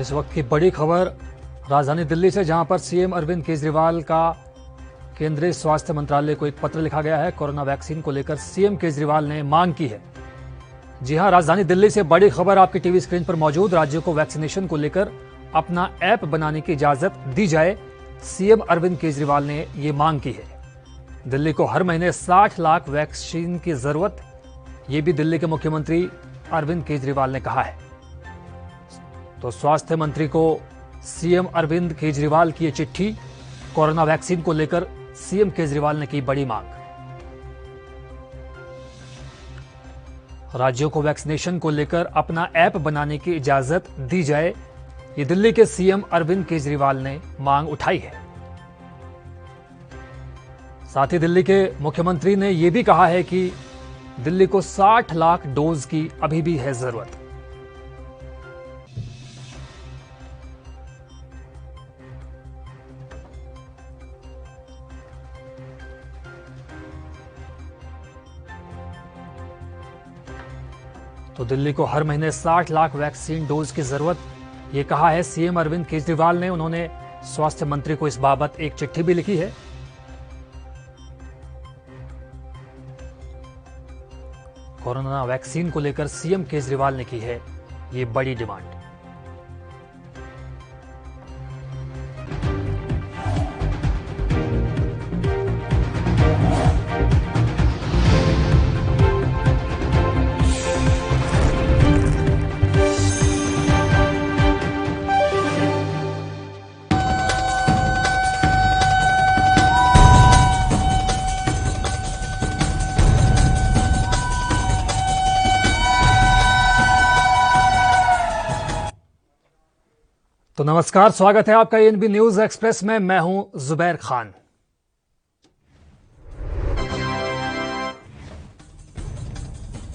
और इस वक्त की बड़ी खबर राजधानी दिल्ली से, जहां पर सीएम अरविंद केजरीवाल का केंद्रीय स्वास्थ्य मंत्रालय को एक पत्र लिखा गया है। कोरोना वैक्सीन को लेकर सीएम केजरीवाल ने मांग की है। जी हां, राजधानी दिल्ली से बड़ी खबर आपकी टीवी स्क्रीन पर मौजूद। राज्यों को वैक्सीनेशन को लेकर अपना ऐप बनाने की इजाजत दी जाए, सीएम अरविंद केजरीवाल ने ये मांग की है। दिल्ली को हर महीने 60 लाख वैक्सीन की जरूरत, ये भी दिल्ली के मुख्यमंत्री अरविंद केजरीवाल ने कहा है। तो स्वास्थ्य मंत्री को सीएम अरविंद केजरीवाल की ये चिट्ठी। कोरोना वैक्सीन को लेकर सीएम केजरीवाल ने की बड़ी मांग। राज्यों को वैक्सीनेशन को लेकर अपना ऐप बनाने की इजाजत दी जाए, ये दिल्ली के सीएम अरविंद केजरीवाल ने मांग उठाई है। साथ ही दिल्ली के मुख्यमंत्री ने यह भी कहा है कि दिल्ली को 60 लाख डोज की अभी भी है जरूरत। तो दिल्ली को हर महीने 60 लाख वैक्सीन डोज की जरूरत, यह कहा है सीएम अरविंद केजरीवाल ने। उन्होंने स्वास्थ्य मंत्री को इस बाबत एक चिट्ठी भी लिखी है। कोरोना वैक्सीन को लेकर सीएम केजरीवाल ने की है ये बड़ी डिमांड। तो नमस्कार, स्वागत है आपका एएनबी न्यूज एक्सप्रेस में। मैं हूं जुबैर खान।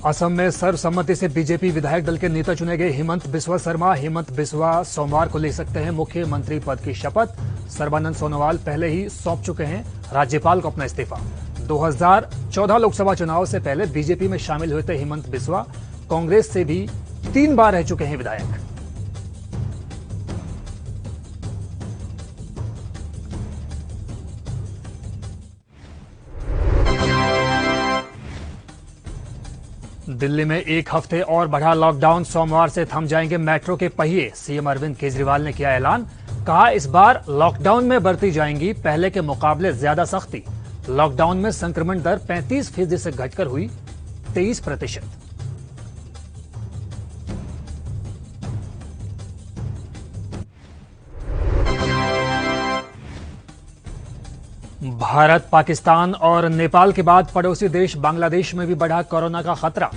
असम में सर्वसम्मति से बीजेपी विधायक दल के नेता चुने गए हिमंत बिस्वा शर्मा। हिमंत बिस्वा सोमवार को ले सकते हैं मुख्यमंत्री पद की शपथ। सर्बानंद सोनोवाल पहले ही सौंप चुके हैं राज्यपाल को अपना इस्तीफा। 2014 लोकसभा चुनाव से पहले बीजेपी में शामिल हुए थे हिमंत बिस्वा। कांग्रेस से भी 3 बार रह चुके हैं विधायक। दिल्ली में एक हफ्ते और बढ़ा लॉकडाउन, सोमवार से थम जाएंगे मेट्रो के पहिए। सीएम अरविंद केजरीवाल ने किया ऐलान, कहा इस बार लॉकडाउन में बरती जाएंगी पहले के मुकाबले ज्यादा सख्ती। लॉकडाउन में संक्रमण दर 35% से घटकर हुई 23%। भारत, पाकिस्तान और नेपाल के बाद पड़ोसी देश बांग्लादेश में भी बढ़ा कोरोना का खतरा।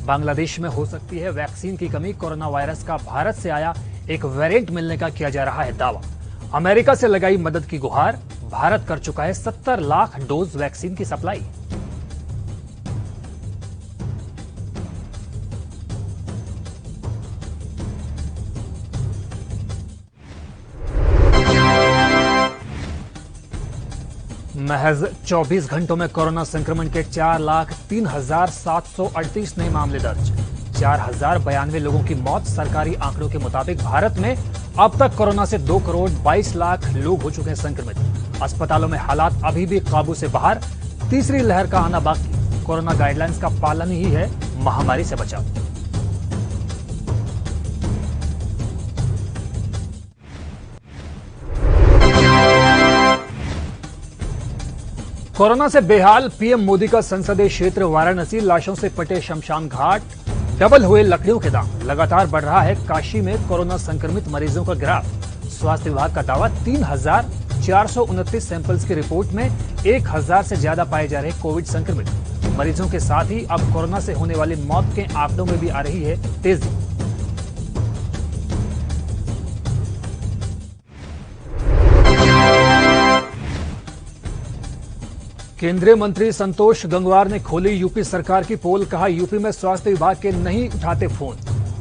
बांग्लादेश में हो सकती है वैक्सीन की कमी। कोरोना वायरस का भारत से आया एक वेरिएंट मिलने का किया जा रहा है दावा। अमेरिका से लगाई मदद की गुहार। भारत कर चुका है 70 लाख डोज वैक्सीन की सप्लाई। महज 24 घंटों में कोरोना संक्रमण के 4,03,738 नए मामले दर्ज। 4,092 लोगों की मौत। सरकारी आंकड़ों के मुताबिक भारत में अब तक कोरोना से 2 करोड़ 22 लाख लोग हो चुके हैं संक्रमित। अस्पतालों में हालात अभी भी काबू से बाहर। तीसरी लहर का आना बाकी। कोरोना गाइडलाइंस का पालन ही है महामारी से बचाव। कोरोना से बेहाल पीएम मोदी का संसदीय क्षेत्र वाराणसी। लाशों से पटे शमशान घाट, डबल हुए लकड़ियों के दाम। लगातार बढ़ रहा है काशी में कोरोना संक्रमित मरीजों का ग्राफ। स्वास्थ्य विभाग का दावा, 3,429 सैंपल्स की रिपोर्ट में 1,000 से ज्यादा पाए जा रहे कोविड संक्रमित मरीजों के साथ ही अब कोरोना से होने वाली मौत के आंकड़ों में भी आ रही है तेजी। केंद्रीय मंत्री संतोष गंगवार ने खोली यूपी सरकार की पोल। कहा यूपी में स्वास्थ्य विभाग के नहीं उठाते फोन।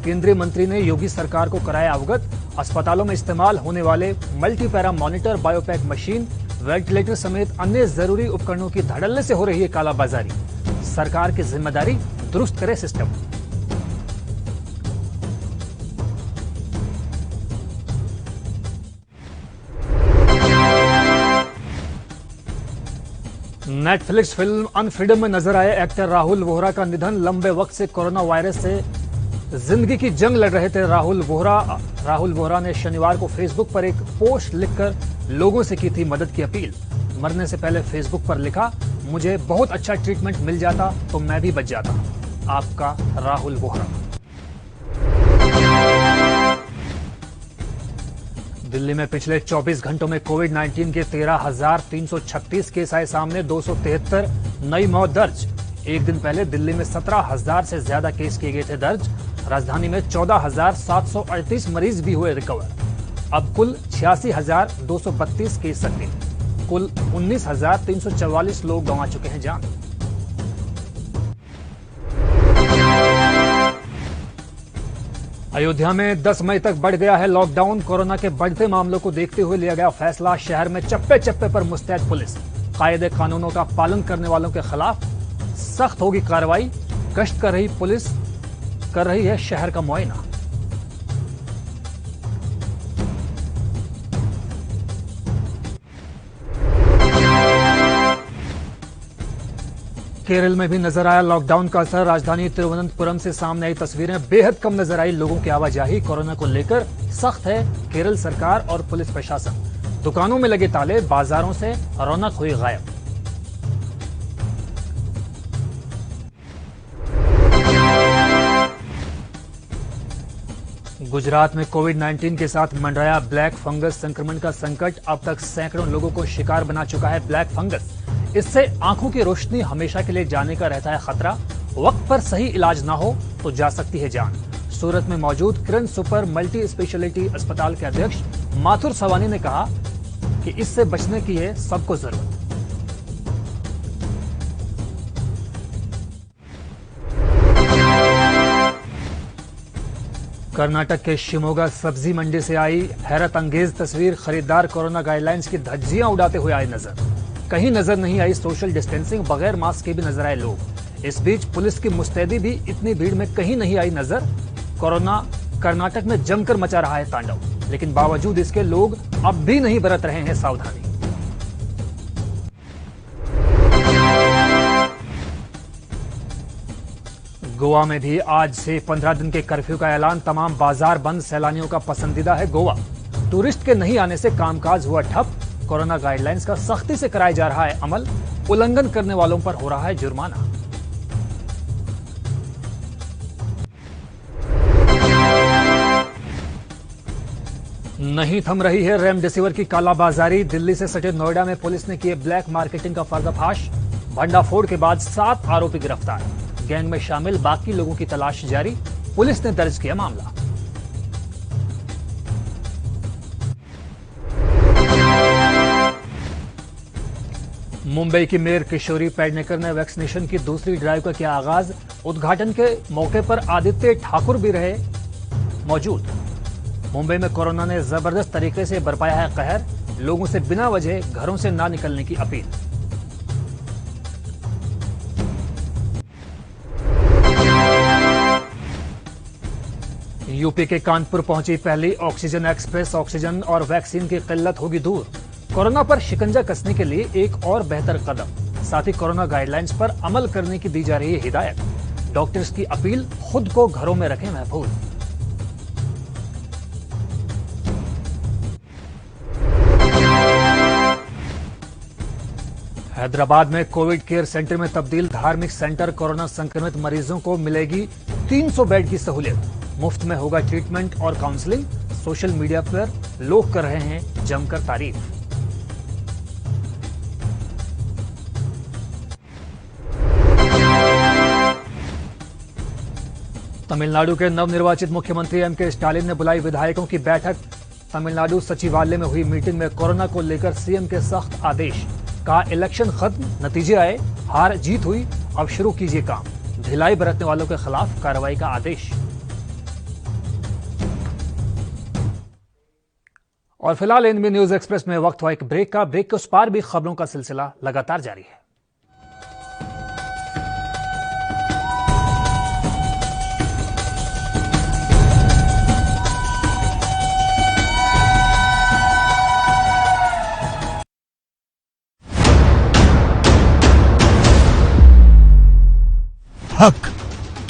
केंद्रीय मंत्री ने योगी सरकार को कराया अवगत। अस्पतालों में इस्तेमाल होने वाले मल्टीपैरा मॉनिटर, बायोपैक मशीन, वेंटिलेटर समेत अन्य जरूरी उपकरणों की धड़ल्ले से हो रही है कालाबाजारी। सरकार की जिम्मेदारी, दुरुस्त करे सिस्टम। नेटफ्लिक्स फिल्म अनफ्रीडम में नजर आए एक्टर राहुल वोहरा का निधन। लंबे वक्त से कोरोना वायरस से जिंदगी की जंग लड़ रहे थे राहुल वोहरा ने शनिवार को फेसबुक पर एक पोस्ट लिखकर लोगों से की थी मदद की अपील। मरने से पहले फेसबुक पर लिखा, मुझे बहुत अच्छा ट्रीटमेंट मिल जाता तो मैं भी बच जाता। आपका राहुल वोहरा। दिल्ली में पिछले 24 घंटों में कोविड-19 के 13,336 केस आए सामने, 273 नई मौत दर्ज। एक दिन पहले दिल्ली में 17,000 से ज्यादा केस किए गए थे दर्ज। राजधानी में 14,738 मरीज भी हुए रिकवर। अब कुल 86,232 केस सक्रिय। कुल 19,344 लोग गंवा चुके हैं जान। अयोध्या में 10 मई तक बढ़ गया है लॉकडाउन। कोरोना के बढ़ते मामलों को देखते हुए लिया गया फैसला। शहर में चप्पे चप्पे पर मुस्तैद पुलिस। कायदे कानूनों का पालन करने वालों के खिलाफ सख्त होगी कार्रवाई। गश्त कर रही पुलिस कर रही है शहर का मुआयना। केरल में भी नजर आया लॉकडाउन का असर। राजधानी तिरुवनंतपुरम से सामने आई तस्वीरें बेहद कम नजर आई लोगों की आवाजाही। कोरोना को लेकर सख्त है केरल सरकार और पुलिस प्रशासन। दुकानों में लगे ताले, बाजारों से रौनक हुई गायब। गुजरात में कोविड-19 के साथ मंडराया ब्लैक फंगस संक्रमण का संकट। अब तक सैकड़ों लोगों को शिकार बना चुका है ब्लैक फंगस। इससे आंखों की रोशनी हमेशा के लिए जाने का रहता है खतरा। वक्त पर सही इलाज ना हो तो जा सकती है जान। सूरत में मौजूद किरण सुपर मल्टी स्पेशलिटी अस्पताल के अध्यक्ष माथुर सवानी ने कहा कि इससे बचने की है सबको जरूरत। कर्नाटक के शिमोगा सब्जी मंडी से आई हैरत अंगेज तस्वीर। खरीदार कोरोना गाइडलाइंस की धज्जियां उड़ाते हुए आए नजर। कहीं नजर नहीं आई सोशल डिस्टेंसिंग, बगैर मास्क के भी नजर आए लोग। इस बीच पुलिस की मुस्तैदी भी इतनी भीड़ में कहीं नहीं आई नजर। कोरोना कर्नाटक में जमकर मचा रहा है तांडव, लेकिन बावजूद इसके लोग अब भी नहीं बरत रहे हैं सावधानी। गोवा में भी आज से 15 दिन के कर्फ्यू का ऐलान। तमाम बाजार बंद। सैलानियों का पसंदीदा है गोवा। टूरिस्ट के नहीं आने से कामकाज हुआ ठप। कोरोना गाइडलाइंस का सख्ती से कराया जा रहा है अमल। उल्लंघन करने वालों पर हो रहा है जुर्माना। नहीं थम रही है रेमडेसिविर की कालाबाजारी। दिल्ली से सटे नोएडा में पुलिस ने किए ब्लैक मार्केटिंग का पर्दाफाश। भंडाफोड़ के बाद 7 आरोपी गिरफ्तार। गैंग में शामिल बाकी लोगों की तलाश जारी। पुलिस ने दर्ज किया मामला। मुंबई की मेयर किशोरी पेडनेकर ने वैक्सीनेशन की दूसरी ड्राइव का किया आगाज। उद्घाटन के मौके पर आदित्य ठाकुर भी रहे मौजूद। मुंबई में कोरोना ने जबरदस्त तरीके से बरपाया है कहर। लोगों से बिना वजह घरों से ना निकलने की अपील। यूपी के कानपुर पहुंची पहली ऑक्सीजन एक्सप्रेस। ऑक्सीजन और वैक्सीन की किल्लत होगी दूर। कोरोना पर शिकंजा कसने के लिए एक और बेहतर कदम। साथ ही कोरोना गाइडलाइंस पर अमल करने की दी जा रही है हिदायत। डॉक्टर्स की अपील, खुद को घरों में रखें महफूज। हैदराबाद में कोविड केयर सेंटर में तब्दील धार्मिक सेंटर। कोरोना संक्रमित मरीजों को मिलेगी 300 बेड की सहूलियत। मुफ्त में होगा ट्रीटमेंट और काउंसलिंग। सोशल मीडिया पर लोग कर रहे हैं जमकर तारीफ। तमिलनाडु के नवनिर्वाचित मुख्यमंत्री एम.के. स्टालिन ने बुलाई विधायकों की बैठक। तमिलनाडु सचिवालय में हुई मीटिंग में कोरोना को लेकर सीएम के सख्त आदेश। कहा इलेक्शन खत्म, नतीजे आए, हार जीत हुई, अब शुरू कीजिए काम। ढिलाई बरतने वालों के खिलाफ कार्रवाई का आदेश। और फिलहाल एनबी न्यूज एक्सप्रेस में वक्त हुआ एक ब्रेक का। ब्रेक के उस पार भी खबरों का सिलसिला लगातार जारी है। हक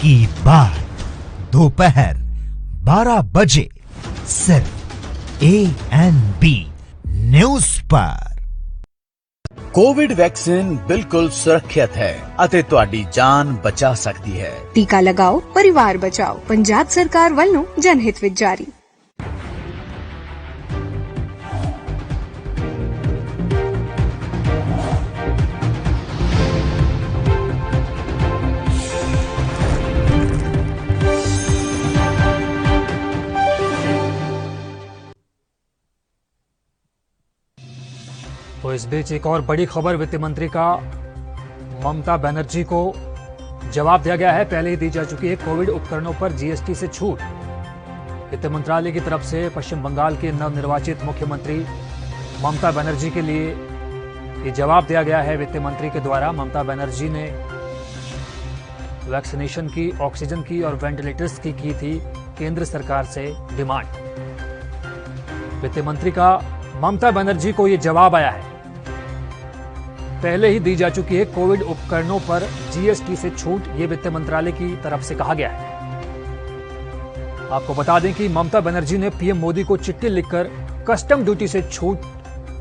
की बात दोपहर 12 बजे सिर्फ ANB न्यूज पर। कोविड वैक्सीन बिल्कुल सुरक्षित है ਅਤੇ ਤੁਹਾਡੀ ਜਾਨ ਬਚਾ ਸਕਦੀ ਹੈ। टीका लगाओ, परिवार बचाओ। पंजाब सरकार ਵੱਲੋਂ जनहित ਵਿੱਚ जारी। तो इस बीच एक और बड़ी खबर वित्त मंत्री का ममता बनर्जी को जवाब दिया गया है। पहले ही दी जा चुकी है कोविड उपकरणों पर जीएसटी से छूट। वित्त मंत्रालय की तरफ से पश्चिम बंगाल के नवनिर्वाचित मुख्यमंत्री ममता बनर्जी के लिए ये जवाब दिया गया है। वित्त मंत्री के द्वारा ममता बनर्जी ने वैक्सीनेशन की, ऑक्सीजन की और वेंटिलेटर्स की थी केंद्र सरकार से डिमांड। वित्त मंत्री का ममता बनर्जी को यह जवाब आया है। पहले ही दी जा चुकी है कोविड उपकरणों पर जीएसटी से छूट, ये वित्त मंत्रालय की तरफ से कहा गया है। आपको बता दें कि ममता बनर्जी ने पीएम मोदी को चिट्ठी लिखकर कस्टम ड्यूटी से छूट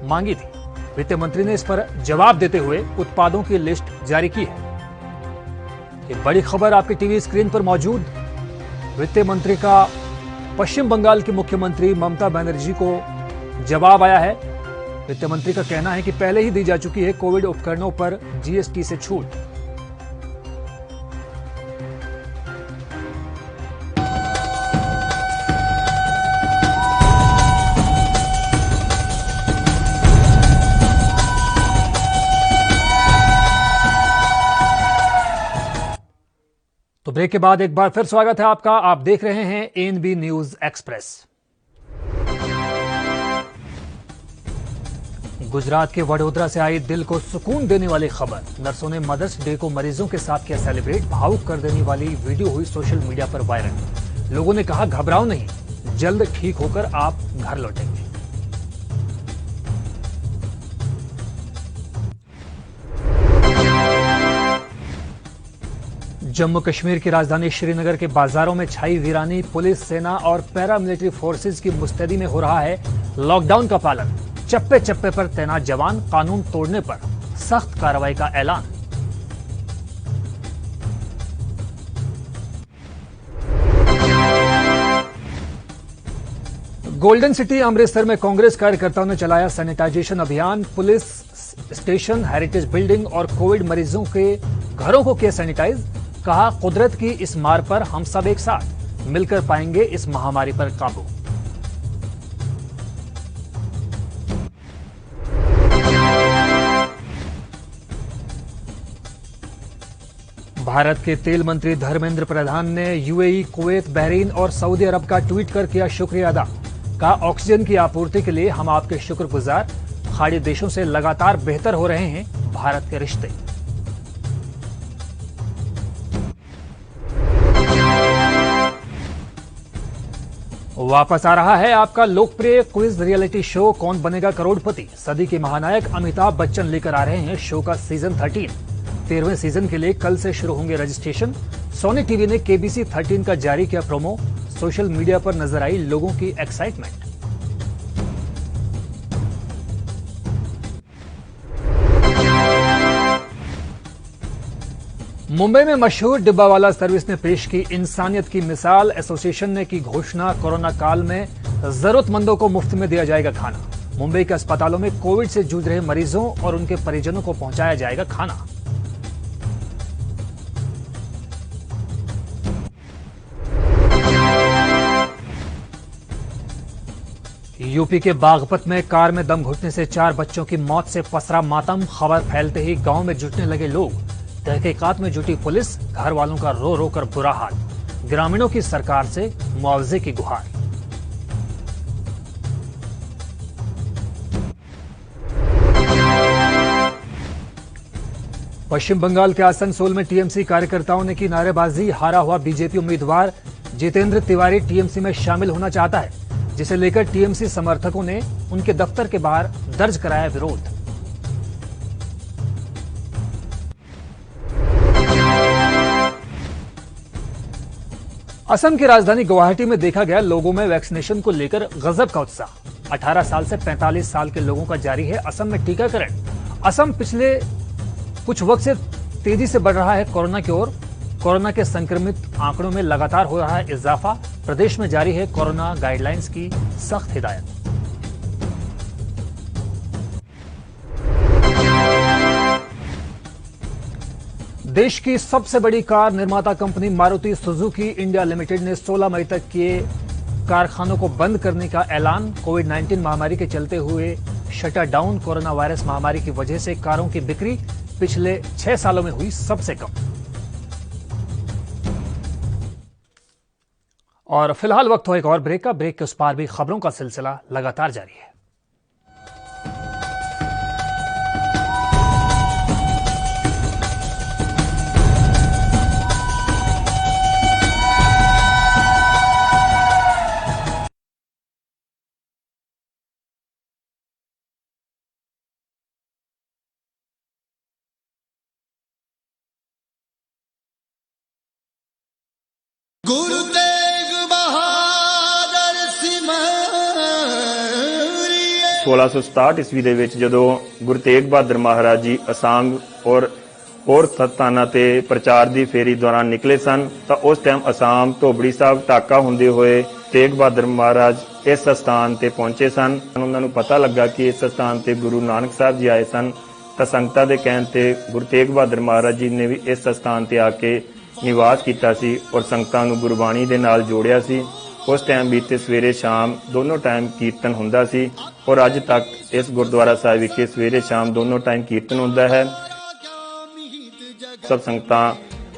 मांगी थी। वित्त मंत्री ने इस पर जवाब देते हुए उत्पादों की लिस्ट जारी की है। ये बड़ी खबर आपकी टीवी स्क्रीन पर मौजूद। वित्त मंत्री का पश्चिम बंगाल की मुख्यमंत्री ममता बनर्जी को जवाब आया है। वित्त मंत्री का कहना है कि पहले ही दी जा चुकी है कोविड उपकरणों पर जीएसटी से छूट। तो ब्रेक के बाद एक बार फिर स्वागत है आपका। आप देख रहे हैं ANB न्यूज एक्सप्रेस। गुजरात के वडोदरा से आई दिल को सुकून देने वाली खबर। नर्सों ने मदर्स डे को मरीजों के साथ किया सेलिब्रेट। भावुक कर देने वाली वीडियो हुई सोशल मीडिया पर वायरल। लोगों ने कहा, घबराओ नहीं, जल्द ठीक होकर आप घर लौटेंगे। जम्मू कश्मीर की राजधानी श्रीनगर के बाजारों में छाई वीरानी। पुलिस, सेना और पैरामिलिट्री फोर्सेज की मुस्तैदी में हो रहा है लॉकडाउन का पालन। चप्पे चप्पे पर तैनात जवान, कानून तोड़ने पर सख्त कार्रवाई का ऐलान। गोल्डन सिटी अमृतसर में कांग्रेस कार्यकर्ताओं ने चलाया सैनिटाइजेशन अभियान। पुलिस स्टेशन, हेरिटेज बिल्डिंग और कोविड मरीजों के घरों को किया सैनिटाइज। कहा, कुदरत की इस मार पर हम सब एक साथ मिलकर पाएंगे इस महामारी पर काबू। भारत के तेल मंत्री धर्मेंद्र प्रधान ने यूएई, कुवैत, बहरीन और सऊदी अरब का ट्वीट कर किया शुक्रिया अदा। कहा, ऑक्सीजन की आपूर्ति के लिए हम आपके शुक्रगुजार। खाड़ी देशों से लगातार बेहतर हो रहे हैं भारत के रिश्ते। वापस आ रहा है आपका लोकप्रिय क्विज रियलिटी शो कौन बनेगा करोड़पति। सदी के महानायक अमिताभ बच्चन लेकर आ रहे हैं शो का सीजन 13। 13वें सीजन के लिए कल से शुरू होंगे रजिस्ट्रेशन। सोनी टीवी ने KBC 13 का जारी किया प्रोमो। सोशल मीडिया पर नजर आई लोगों की एक्साइटमेंट। मुंबई में मशहूर डिब्बावाला सर्विस ने पेश की इंसानियत की मिसाल। एसोसिएशन ने की घोषणा, कोरोना काल में जरूरतमंदों को मुफ्त में दिया जाएगा खाना। मुंबई के अस्पतालों में कोविड से जूझ रहे मरीजों और उनके परिजनों को पहुंचाया जाएगा खाना। यूपी के बागपत में कार में दम घुटने से 4 बच्चों की मौत से पसरा मातम। खबर फैलते ही गांव में जुटने लगे लोग। तहकीकात में जुटी पुलिस। घर वालों का रो रो कर बुरा हाल। ग्रामीणों की सरकार से मुआवजे की गुहार। पश्चिम बंगाल के आसनसोल में टीएमसी कार्यकर्ताओं ने की नारेबाजी। हारा हुआ बीजेपी उम्मीदवार जितेंद्र तिवारी टीएमसी में शामिल होना चाहता है, जिसे लेकर टीएमसी समर्थकों ने उनके दफ्तर के बाहर दर्ज कराया विरोध। असम की राजधानी गुवाहाटी में देखा गया लोगों में वैक्सीनेशन को लेकर गजब का उत्साह। 18 साल से 45 साल के लोगों का जारी है असम में टीकाकरण। असम पिछले कुछ वक्त से तेजी से बढ़ रहा है कोरोना की ओर। कोरोना के संक्रमित आंकड़ों में लगातार हो रहा है इजाफा। प्रदेश में जारी है कोरोना गाइडलाइंस की सख्त हिदायत। देश की सबसे बड़ी कार निर्माता company Maruti Suzuki India limited ने 16 मई तक के कारखानों को बंद करने का ऐलान। कोविड-19 महामारी के चलते हुए शटर डाउन। कोरोना वायरस महामारी की वजह से कारों की बिक्री पिछले 6 सालों में हुई सबसे कम। और फिलहाल वक्त हो एक और ब्रेक का। ब्रेक के उस पार भी खबरों का सिलसिला लगातार जारी है। गुरु तेग बहादुर सिमरिए। 1667 ਈਸਵੀ ਦੇ ਵਿੱਚ ਜਦੋਂ ਗੁਰੂ ਤੇਗ ਬਹਾਦਰ ਮਹਾਰਾਜ ਜੀ ਅਸਾਮ ਔਰ ਹੋਰ ਸਥਾਨਾਂ ਤੇ ਪ੍ਰਚਾਰ ਦੀ ਫੇਰੀ ਦੌਰਾਨ ਨਿਕਲੇ ਸਨ ਤਾਂ ਉਸ ਟਾਈਮ ਅਸਾਮ ਧੋਬੜੀ ਸਾਹਿਬ ਢਾਕਾ ਹੁੰਦੇ ਹੋਏ ਤੇਗ ਬਹਾਦਰ ਮਹਾਰਾਜ ਇਸ ਸਥਾਨ ਤੇ ਪਹੁੰਚੇ ਸਨ। ਉਹਨਾਂ ਨੂੰ ਪਤਾ ਲੱਗਾ ਕਿ ਇਸ ਸਥਾਨ ਤੇ ਗੁਰੂ ਨਾਨਕ ਸਾਹਿਬ ਜੀ ਆਏ ਸਨ ਤਾਂ ਸੰਗਤਾਂ ਦੇ ਕਹਿਣ ਤੇ ਗੁਰੂ ਤੇਗ ਬਹਾਦਰ ਮਹਾਰਾਜ ਜੀ ਨੇ ਵੀ ਇਸ ਸਥਾਨ ਤੇ ਆ ਕੇ ਨਿਵਾਸ ਕੀਤਾ ਸੀ ਔਰ ਸੰਗਤਾਂ ਨੂੰ ਗੁਰਬਾਣੀ ਦੇ ਨਾਲ ਜੋੜਿਆ ਸੀ। ਉਸ ਟਾਈਮ ਬੀਤੇ ਸਵੇਰੇ ਸ਼ਾਮ ਦੋਨੋਂ ਟਾਈਮ ਕੀਰਤਨ ਹੁੰਦਾ ਸੀ ਔਰ ਅੱਜ ਤੱਕ ਇਸ ਗੁਰਦੁਆਰਾ ਸਾਹਿਬ ਵਿਖੇ ਸਵੇਰੇ ਸ਼ਾਮ ਦੋਨੋਂ ਟਾਈਮ ਕੀਰਤਨ ਹੁੰਦਾ ਹੈ। ਸਭ ਸੰਗਤਾਂ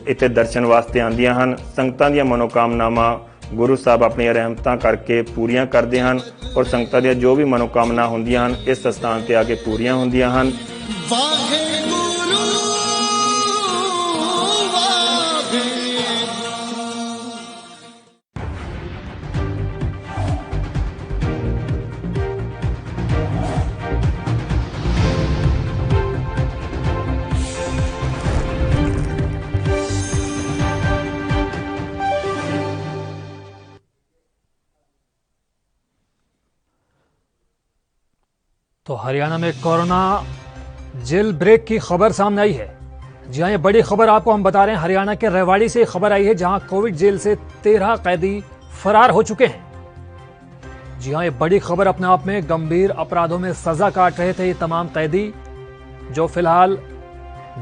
ਇੱਥੇ ਦਰਸ਼ਨ ਵਾਸਤੇ ਆਉਂਦੀਆਂ ਹਨ। ਸੰਗਤਾਂ ਦੀਆਂ ਮਨੋਕਾਮਨਾਵਾਂ ਗੁਰੂ ਸਾਹਿਬ ਆਪਣੀਆਂ ਰਹਿਮਤਾਂ ਕਰਕੇ ਪੂਰੀਆਂ ਕਰਦੇ ਹਨ ਔਰ ਸੰਗਤਾਂ ਦੀਆਂ ਜੋ ਵੀ ਮਨੋਕਾਮਨਾ ਹੁੰਦੀਆਂ ਹਨ ਇਸ ਸਥਾਨ ਤੇ ਆ ਕੇ ਪੂਰੀਆਂ ਹੁੰਦੀਆਂ ਹਨ। तो हरियाणा में कोरोना जेल ब्रेक की खबर सामने आई है। जी हां, ये बड़ी खबर आपको हम बता रहे हैं। हरियाणा के रेवाड़ी से खबर आई है जहां कोविड जेल से 13 कैदी फरार हो चुके हैं। जी हां, ये बड़ी खबर अपने आप में। गंभीर अपराधों में सजा काट रहे थे ये तमाम कैदी जो फिलहाल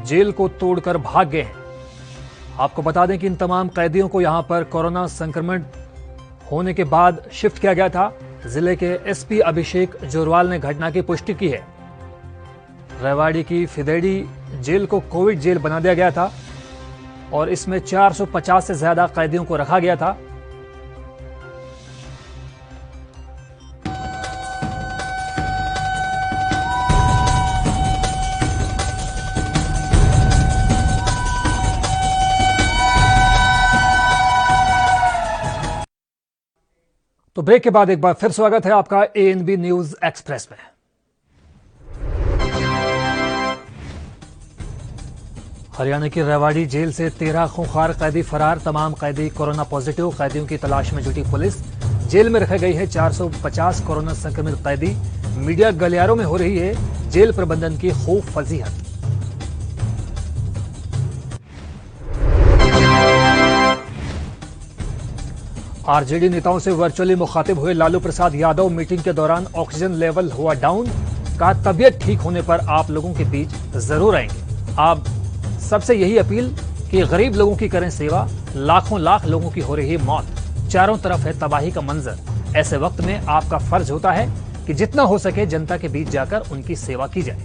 जेल को तोड़कर भाग गए हैं। आपको बता दें कि इन तमाम कैदियों को यहां पर कोरोना संक्रमण होने के बाद शिफ्ट किया गया था। जिले के एसपी अभिषेक जोरवाल ने घटना की पुष्टि की है। रेवाड़ी की फिदेड़ी जेल को कोविड जेल बना दिया गया था और इसमें 450 से ज्यादा कैदियों को रखा गया था। तो ब्रेक के बाद एक बार फिर स्वागत है आपका एएनबी न्यूज एक्सप्रेस में। हरियाणा की रेवाड़ी जेल से 13 खूंखार कैदी फरार। तमाम कैदी कोरोना पॉजिटिव। कैदियों की तलाश में जुटी पुलिस। जेल में रखे गई है 450 कोरोना संक्रमित कैदी। मीडिया गलियारों में हो रही है जेल प्रबंधन की खूब फजीहत। आरजेडी नेताओं से वर्चुअली मुखातिब हुए लालू प्रसाद यादव। मीटिंग के दौरान ऑक्सीजन लेवल हुआ डाउन। कहा तबीयत ठीक होने पर आप लोगों के बीच जरूर आएंगे। आप सबसे यही अपील कि गरीब लोगों की करें सेवा। लाखों लाख लोगों की हो रही मौत। चारों तरफ है तबाही का मंजर। ऐसे वक्त में आपका फर्ज होता है कि जितना हो सके जनता के बीच जाकर उनकी सेवा की जाए।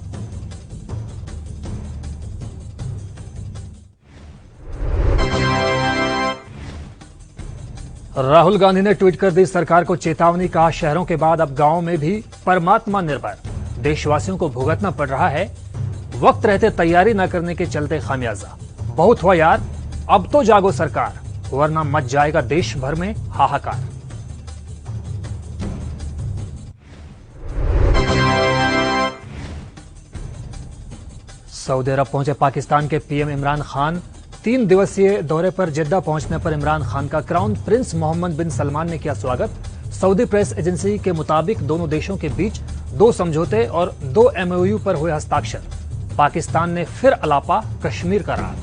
राहुल गांधी ने ट्वीट कर दी सरकार को चेतावनी। कहा शहरों के बाद अब गांवों में भी परमात्मा निर्भर देशवासियों को भुगतना पड़ रहा है। वक्त रहते तैयारी न करने के चलते खामियाजा। बहुत हुआ यार, अब तो जागो सरकार वरना मच जाएगा देश भर में हाहाकार। सऊदी अरब पहुंचे पाकिस्तान के पीएम इमरान खान। 3 दिवसीय दौरे पर जेद्दा पहुंचने पर इमरान खान का क्राउन प्रिंस मोहम्मद बिन सलमान ने किया स्वागत। सऊदी प्रेस एजेंसी के मुताबिक दोनों देशों के बीच 2 समझौते और 2 MOU पर हुए हस्ताक्षर। पाकिस्तान ने फिर अलापा कश्मीर का राग।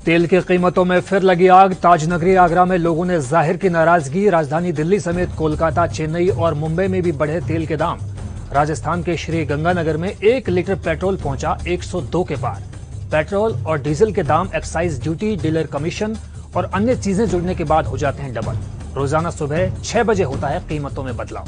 तेल की कीमतों में फिर लगी आग। ताजनगरी आगरा में लोगों ने जाहिर की नाराजगी। राजधानी दिल्ली समेत कोलकाता, चेन्नई और मुंबई में भी बढ़े तेल के दाम। राजस्थान के श्री गंगानगर में 1 लीटर पेट्रोल पहुंचा 102 के पार। पेट्रोल और डीजल के दाम एक्साइज ड्यूटी, डीलर कमीशन और अन्य चीजें जुड़ने के बाद हो जाते हैं डबल। रोजाना सुबह 6 बजे होता है कीमतों में बदलाव।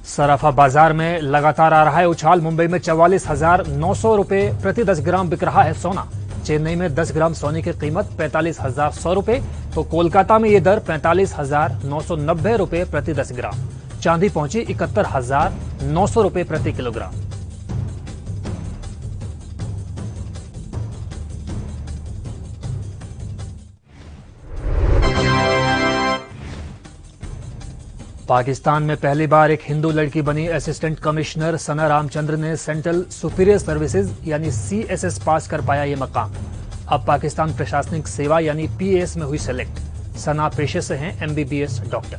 सराफा बाजार में लगातार आ रहा है उछाल। मुंबई में 44,900 रुपए प्रति 10 ग्राम बिक रहा है सोना। चेन्नई में 10 ग्राम सोने की कीमत 45,100 रुपए, तो कोलकाता में यह दर 45,990 रुपए प्रति 10 ग्राम। चांदी पहुंची 71,900 रुपए प्रति किलोग्राम। पाकिस्तान में पहली बार एक हिंदू लड़की बनी असिस्टेंट कमिश्नर। सना रामचंद्र ने सेंट्रल सुपीरियर सर्विसेज यानी CSS पास कर पाया ये मकाम। अब पाकिस्तान प्रशासनिक सेवा यानी PAS में हुई सेलेक्ट। सना पेशे से हैं MBBS डॉक्टर।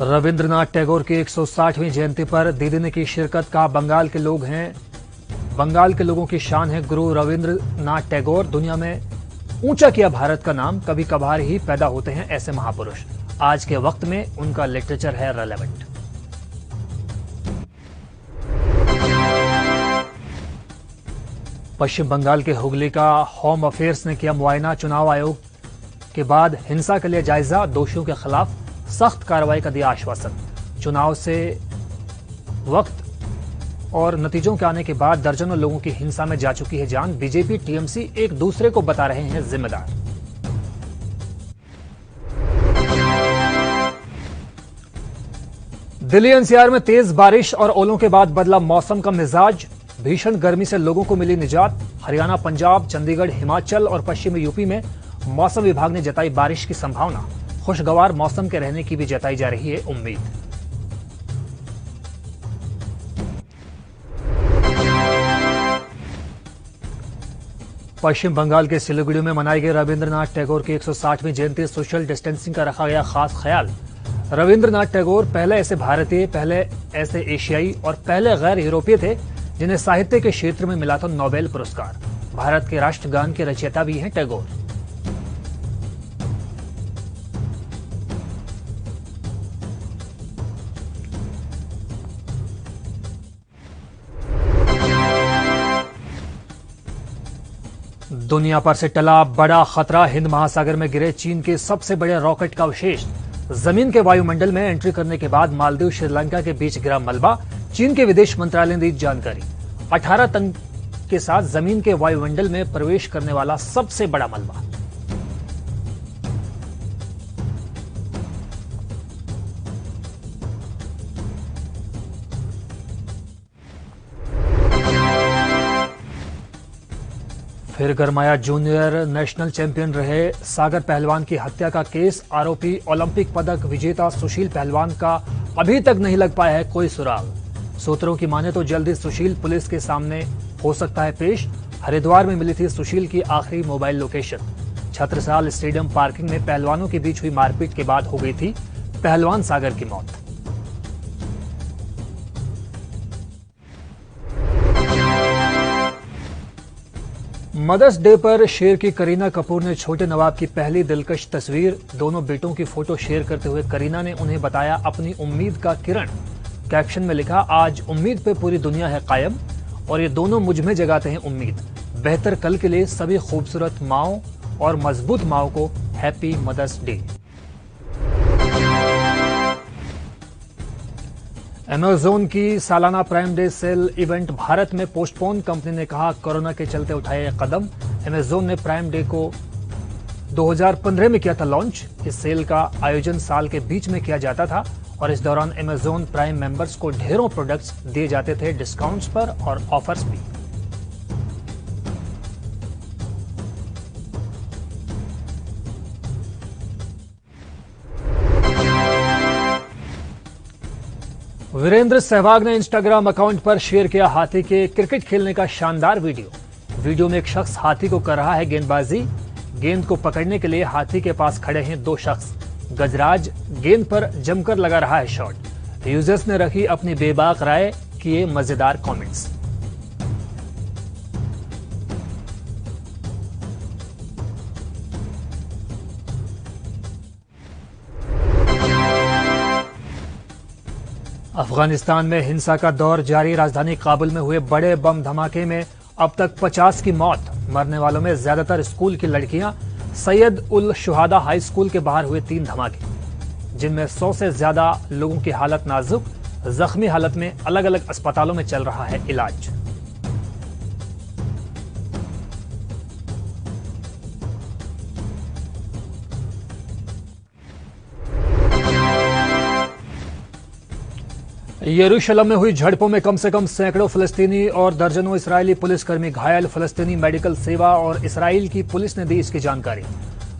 रविंद्रनाथ टैगोर की 160वीं जयंती पर दीदी ने की शिरकत। का बंगाल के लोगों की शान है गुरु रविंद्रनाथ टैगोर। दुनिया में ऊंचा किया भारत का नाम। कभी कभार ही पैदा होते हैं ऐसे महापुरुष। आज के वक्त में उनका लिटरेचर है रेलेवेंट। पश्चिम बंगाल के हुगली का होम अफेयर्स ने किया मुआयना। चुनाव आयोग के बाद हिंसा के लिए जायजा। दोषियों के खिलाफ सख्त कार्रवाई का दिया आश्वासन। चुनाव से वक्त और नतीजों के आने के बाद दर्जनों लोगों की हिंसा में जा चुकी है जान। बीजेपी TMC एक दूसरे को बता रहे हैं जिम्मेदार। दिल्ली NCR में तेज बारिश और ओलों के बाद बदला मौसम का मिजाज। भीषण गर्मी से लोगों को मिली निजात। हरियाणा, पंजाब, चंडीगढ़, हिमाचल और पश्चिमी यूपी में मौसम विभाग ने जताई बारिश की संभावना। खुशगवार मौसम के रहने की भी जताई जा रही है उम्मीद। पश्चिम बंगाल के सिलीगुड़ी में मनाई गई रविंद्रनाथ टैगोर की 160वीं जयंती। सोशल डिस्टेंसिंग का रखा गया खास ख्याल। रविंद्रनाथ टैगोर पहले ऐसे भारतीय, पहले ऐसे एशियाई और पहले गैर यूरोपीय थे जिन्हें साहित्य के क्षेत्र में मिला था नोबेल पुरस्कार। भारत के राष्ट्रगान के रचयिता भी हैं टैगोर। दुनिया पर से टला बड़ा खतरा। हिंद महासागर में गिरे चीन के सबसे बड़े रॉकेट का अवशेष। जमीन के वायुमंडल में एंट्री करने के बाद मालदीव, श्रीलंका के बीच गिरा मलबा। चीन के विदेश मंत्रालय ने दी जानकारी। 18 टन के साथ जमीन के वायुमंडल में प्रवेश करने वाला सबसे बड़ा मलबा। फिर गरमाया जूनियर नेशनल चैंपियन रहे सागर पहलवान की हत्या का केस। आरोपी ओलंपिक पदक विजेता सुशील पहलवान का अभी तक नहीं लग पाया है कोई सुराग। सूत्रों की माने तो जल्दी सुशील पुलिस के सामने हो सकता है पेश। हरिद्वार में मिली थी सुशील की आखिरी mobile location. Chhatrasal stadium parking में पहलवानों के बीच हुई मारपीट के बाद हो गई थी पहलवान सागर की मौत। मदर्स डे पर शेयर की करीना कपूर ने छोटे नवाब की पहली दिलकश तस्वीर। दोनों बेटों की फोटो शेयर करते हुए करीना ने उन्हें बताया अपनी उम्मीद का किरण। कैप्शन में लिखा, आज उम्मीद पे पूरी दुनिया है कायम और ये दोनों मुझ में जगाते हैं उम्मीद। बेहतर कल के लिए सभी खूबसूरत माओं और मजबूत माओं को हैप्पी मदर्स डे। अमेज़न की सालाना prime day sale event Bharat में पोस्टपोन। कंपनी ने कहा कोरोना के चलते उठाए कदम। अमेज़न ने प्राइम डे को 2015 में किया था लॉन्च। इस सेल का आयोजन साल के बीच में किया जाता था और इस दौरान अमेजॉन प्राइम मेंबर्स को ढेरों प्रोडक्ट्स दिए जाते थे डिस्काउंट्स पर और ऑफर्स भी। वीरेंद्र सहवाग ने इंस्टाग्राम अकाउंट पर शेयर किया हाथी के क्रिकेट खेलने का शानदार वीडियो में एक शख्स हाथी को कर रहा है गेंदबाजी। गेंद को पकड़ने के लिए हाथी के पास खड़े हैं दो शख्स। गजराज गेंद पर जमकर लगा रहा है शॉट। यूजर्स ने रखी अपनी बेबाक राय, किए मजेदार कमेंट्स। अफगानिस्तान में हिंसा का दौर जारी। राजधानी काबुल में हुए बड़े बम धमाके में अब तक 50 की मौत। मरने वालों में ज्यादातर स्कूल की लड़कियां। सैयद उल शुहादा हाई स्कूल के बाहर हुए 3 धमाके, जिनमें 100 से ज्यादा लोगों की हालत नाजुक। जख्मी हालत में अलग अलग अस्पतालों में चल रहा है इलाज। यरूशलेम में हुई झड़पों में कम से कम सैकड़ों फलस्तीनी और दर्जनों इस्राएली पुलिसकर्मी घायल। फलस्तीनी मेडिकल सेवा और इसराइल की पुलिस ने दी इसकी जानकारी।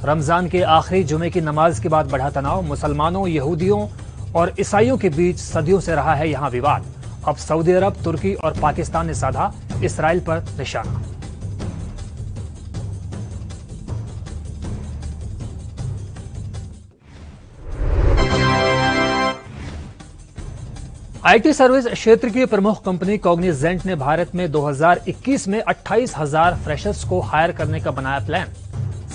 रमजान के आखिरी जुमे की नमाज के बाद बढ़ा तनाव। मुसलमानों, यहूदियों और ईसाइयों के बीच सदियों से रहा है यहां विवाद। अब सऊदी अरब, तुर्की और पाकिस्तान ने साधा इसराइल पर निशाना। आईटी सर्विस क्षेत्र की प्रमुख कंपनी कॉग्निजेंट ने भारत में 2021 में 28,000 फ्रेशर्स को हायर करने का बनाया प्लान।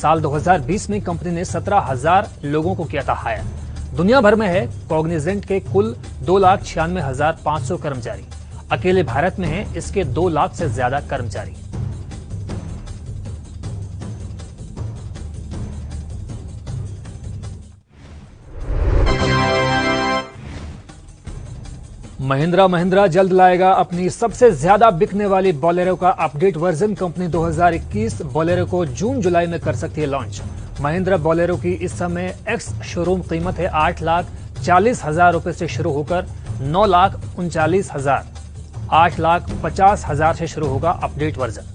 साल 2020 में कंपनी ने 17,000 लोगों को किया था हायर। दुनिया भर में है कॉग्निजेंट के कुल 2,96,500 कर्मचारी। अकेले भारत में है इसके 2 लाख से ज्यादा कर्मचारी। महिंद्रा जल्द लाएगा अपनी सबसे ज्यादा बिकने वाली बोलेरो का अपडेट वर्जन। कंपनी 2021 बोलेरो को जून-जुलाई में कर सकती है लॉन्च। महिंद्रा बोलेरो की इस समय एक्स शोरूम कीमत है 8,40,000 रुपए से शुरू होकर 9,39,000, 8,50,000 से शुरू होगा अपडेट वर्जन।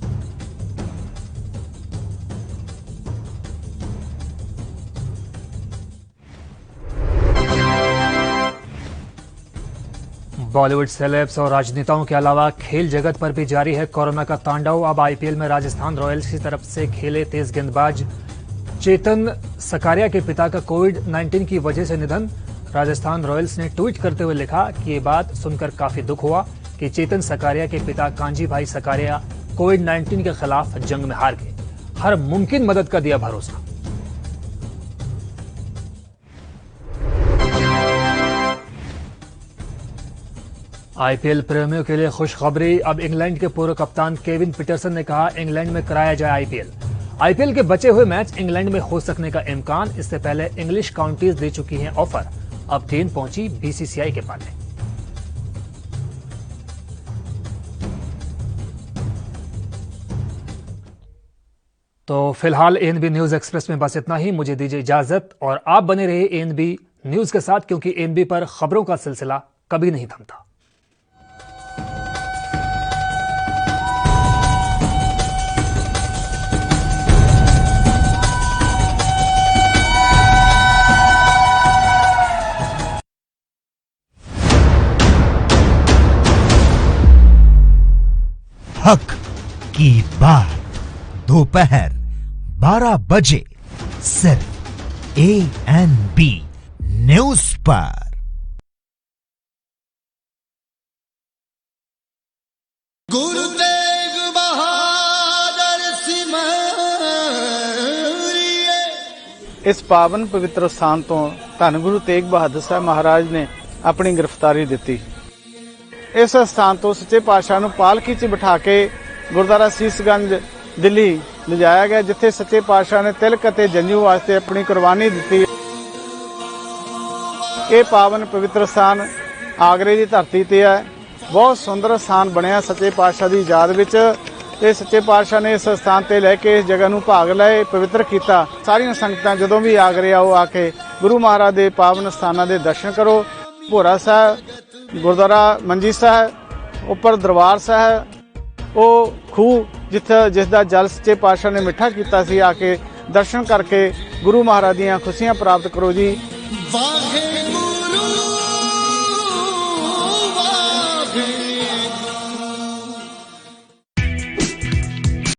बॉलीवुड सेलेब्स और राजनेताओं के अलावा खेल जगत पर भी जारी है कोरोना का तांडव। अब आईपीएल में राजस्थान रॉयल्स की तरफ से खेले तेज गेंदबाज चेतन सकारिया के पिता का कोविड-19 की वजह से निधन। राजस्थान रॉयल्स ने ट्वीट करते हुए लिखा कि ये बात सुनकर काफी दुख हुआ कि चेतन सकारिया के पिता कांजी भाई सकारिया कोविड-19 के खिलाफ जंग में हार गए। हर मुमकिन मदद का दिया भरोसा। आईपीएल प्रेमियों के लिए खुशखबरी। अब इंग्लैंड के पूर्व कप्तान केविन पीटरसन ने कहा इंग्लैंड में कराया जाए आईपीएल के बचे हुए मैच इंग्लैंड में हो सकने का इम्कान। इससे पहले इंग्लिश काउंटीज दे चुकी हैं ऑफर। अब गेंद पहुंची बीसीसीआई के पाले। तो फिलहाल एएनबी न्यूज एक्सप्रेस में बस इतना ही। मुझे दीजिए इजाजत और आप बने रहिए एएनबी न्यूज के साथ, क्योंकि एएनबी पर खबरों का सिलसिला कभी नहीं थमता। हक की बात दोपहर 12 बजे सिर्फ एएनबी न्यूज पर। गुरु तेग बहादुर सिमरिए। इस पावन पवित्र स्थान तो धन गुरु तेग बहादुर साहब महाराज ने अपनी गिरफ्तारी दी। इस स्थान तो सच्चे पातशाह ਨੂੰ ਪਾਲਕੀ 'ਚ ਬਿਠਾ ਕੇ ਗੁਰਦੁਆਰਾ ਸੀਸਗੰਜ ਦਿੱਲੀ ਲਿਜਾਇਆ ਗਿਆ, ਜਿੱਥੇ ਸੱਚੇ ਪਾਤਸ਼ਾਹ ਨੇ ਤਿਲਕ ਅਤੇ ਜੰਝੂ ਵਾਸਤੇ ਆਪਣੀ ਕੁਰਬਾਨੀ ਦਿੱਤੀ। ਇਹ ਪਾਵਨ ਪਵਿੱਤਰ ਸਥਾਨ ਆਗਰੇ ਦੀ ਧਰਤੀ ਤੇ ਹੈ। ਬਹੁਤ ਸੁੰਦਰ ਸਥਾਨ ਬਣਿਆ ਸੱਚੇ ਪਾਤਸ਼ਾਹ ਦੀ ਯਾਦ ਵਿੱਚ। ਤੇ ਸੱਚੇ ਪਾਤਸ਼ਾਹ ਨੇ ਇਸ ਸਥਾਨ ਤੇ ਲੈ ਕੇ ਇਸ ਜਗ੍ਹਾ ਨੂੰ ਭਾਗ ਲਏ, ਪਵਿੱਤਰ ਕੀਤਾ। ਸਾਰੀਆਂ ਸੰਗਤਾਂ ਜਦੋਂ ਵੀ ਆਗਰੇ ਆਓ, ਆ ਕੇ ਗੁਰੂ ਮਹਾਰਾਜ ਦੇ ਪਾਵਨ ਸਥਾਨਾਂ ਦੇ ਦਰਸ਼ਨ ਕਰੋ। ਭੋਰਾ ਸਾਹਿਬ, ਗੁਰਦੁਆਰਾ ਮੰਜੀ ਸਾਹਿਬ, ਉੱਪਰ ਦਰਬਾਰ ਸਾਹਿਬ, ਉਹ ਖੂਹ ਜਿਸ ਦਾ ਜਲ ਸੱਚੇ ਪਾਤਸ਼ਾਹ ਨੇ ਮਿੱਠਾ ਕੀਤਾ ਸੀ, ਆ ਕੇ ਦਰਸ਼ਨ ਕਰਕੇ ਗੁਰੂ ਮਹਾਰਾਜ ਦੀਆਂ ਖੁਸ਼ੀਆਂ ਪ੍ਰਾਪਤ ਕਰੋ ਜੀ। ਵਾਹਿਗੁਰੂ